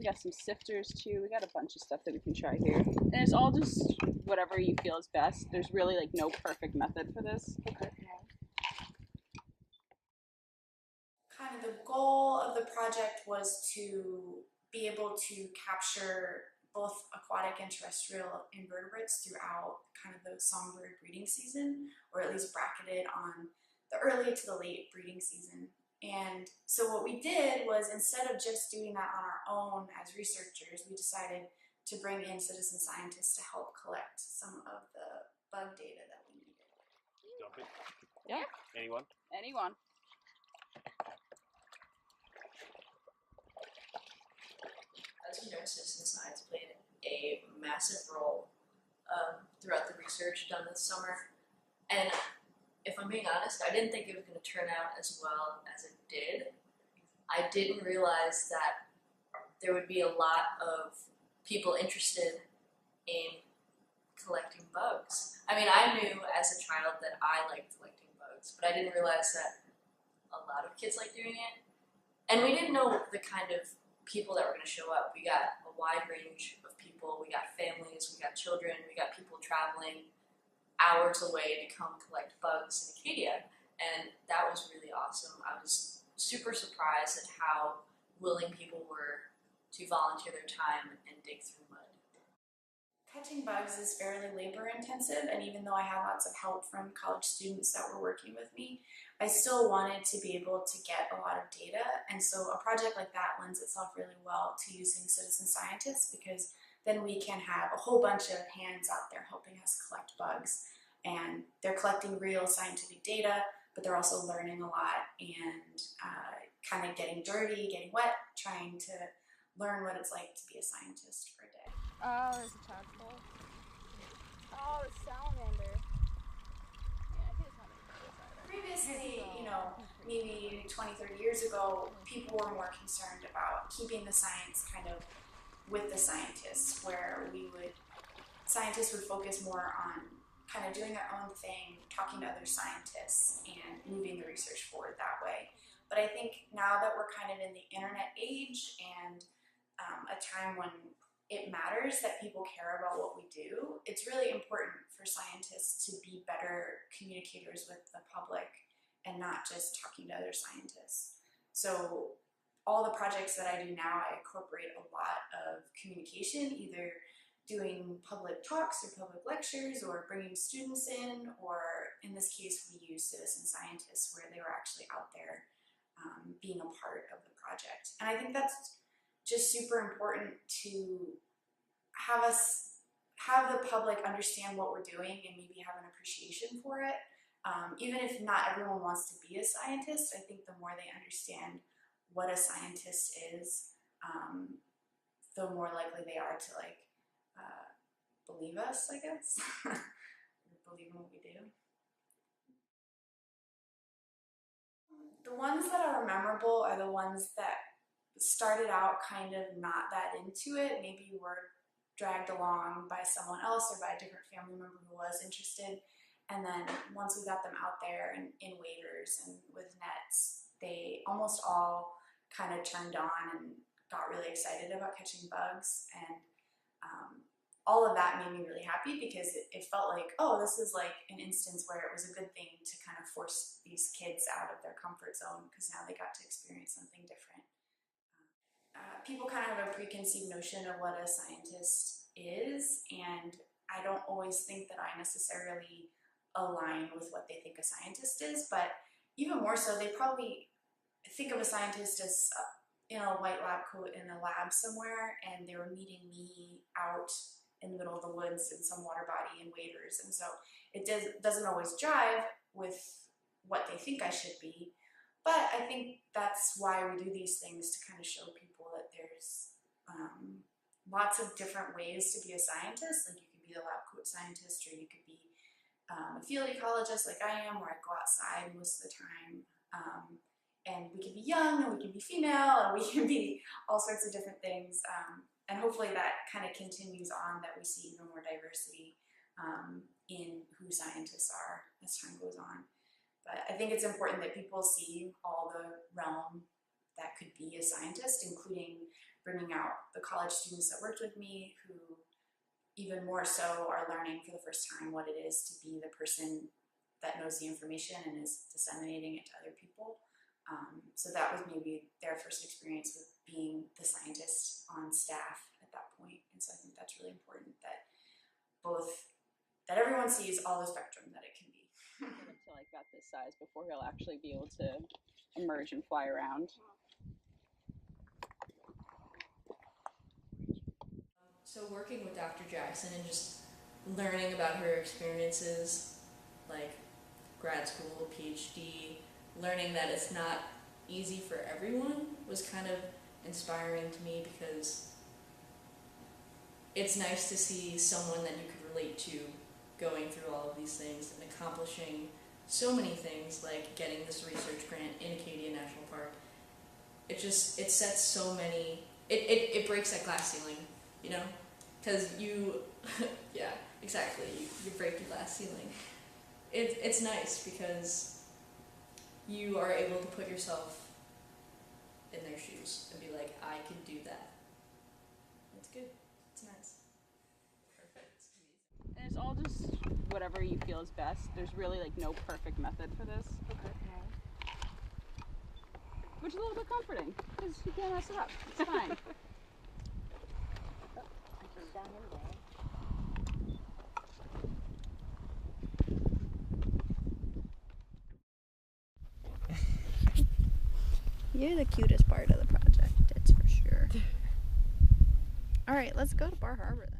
We got some sifters too. We got a bunch of stuff that we can try here. And it's all just whatever you feel is best. There's really like no perfect method for this. Okay. Kind of the goal of the project was to be able to capture both aquatic and terrestrial invertebrates throughout kind of the songbird breeding season, or at least bracketed on the early to the late breeding season. And so what we did was, instead of just doing that on our own as researchers, we decided to bring in citizen scientists to help collect some of the bug data that we needed. Jump it? Yeah. Anyone? Anyone. As you know, citizen science played a massive role throughout the research done this summer. And if I'm being honest, I didn't think it was going to turn out as well as it did. I didn't realize that there would be a lot of people interested in collecting bugs. I mean, I knew as a child that I liked collecting bugs, but I didn't realize that a lot of kids like doing it. And we didn't know the kind of people that were going to show up. We got a wide range of people. We got families, we got children, we got people traveling hours away to come collect bugs in Acadia, and that was really awesome. I was super surprised at how willing people were to volunteer their time and dig through mud. Catching bugs is fairly labor intensive, and even though I had lots of help from college students that were working with me, I still wanted to be able to get a lot of data, and so a project like that lends itself really well to using citizen scientists, because then we can have a whole bunch of hands out there helping us collect bugs. And they're collecting real scientific data, but they're also learning a lot and kind of getting dirty, getting wet, trying to learn what it's like to be a scientist for a day. Oh, there's a tadpole. Oh, the salamander. Previously, you know, maybe 20, 30 years ago, people were more concerned about keeping the science kind of with the scientists, where scientists would focus more on kind of doing their own thing, talking to other scientists, and moving the research forward that way. But I think now that we're kind of in the internet age and a time when it matters that people care about what we do, it's really important for scientists to be better communicators with the public and not just talking to other scientists. So all the projects that I do now, I incorporate a lot of communication, either doing public talks or public lectures or bringing students in, or in this case we use citizen scientists where they were actually out there being a part of the project. And I think that's just super important to have the public understand what we're doing and maybe have an appreciation for it. Even if not everyone wants to be a scientist, I think the more they understand what a scientist is, the more likely they are to believe us, I guess, or believe in what we do. The ones that are memorable are the ones that started out kind of not that into it, maybe were dragged along by someone else or by a different family member who was interested, and then once we got them out there and in waders and with nets, they almost all kind of turned on and got really excited about catching bugs, and all of that made me really happy, because it felt like, oh, this is like an instance where it was a good thing to kind of force these kids out of their comfort zone, because now they got to experience something different. People kind of have a preconceived notion of what a scientist is, and I don't always think that I necessarily align with what they think a scientist is, but even more so, they probably think of a scientist as in a white lab coat in a lab somewhere, and they were meeting me out in the middle of the woods in some water body in waders, and so it doesn't always jive with what they think I should be. But I think that's why we do these things, to kind of show people that there's lots of different ways to be a scientist. Like, you could be a lab coat scientist, or you could be a field ecologist like I am, where I go outside most of the time. And we can be young, and we can be female, and we can be all sorts of different things. And hopefully that kind of continues on, that we see even more diversity in who scientists are as time goes on. But I think it's important that people see all the realm that could be a scientist, including bringing out the college students that worked with me who even more so are learning for the first time what it is to be the person that knows the information and is disseminating it to other people. So that was maybe their first experience with being the scientist on staff at that point. And so I think that's really important that everyone sees all the spectrum that it can be. To like about this size before he'll actually be able to emerge and fly around. So working with Dr. Jackson and just learning about her experiences, like grad school, PhD, learning that it's not easy for everyone was kind of inspiring to me, because it's nice to see someone that you could relate to going through all of these things and accomplishing so many things, like getting this research grant in Acadia National Park. It sets so many, it breaks that glass ceiling, you know? Because you, yeah, exactly, you break the glass ceiling. It's nice because you are able to put yourself in their shoes and be like, I can do that. It's good. It's nice. Perfect. And it's all just whatever you feel is best. There's really like no perfect method for this. Okay. Which is a little bit comforting, because you can't mess it up. It's fine. Just down in there. You're the cutest part of the project, it's for sure. Alright, let's go to Bar Harbor then.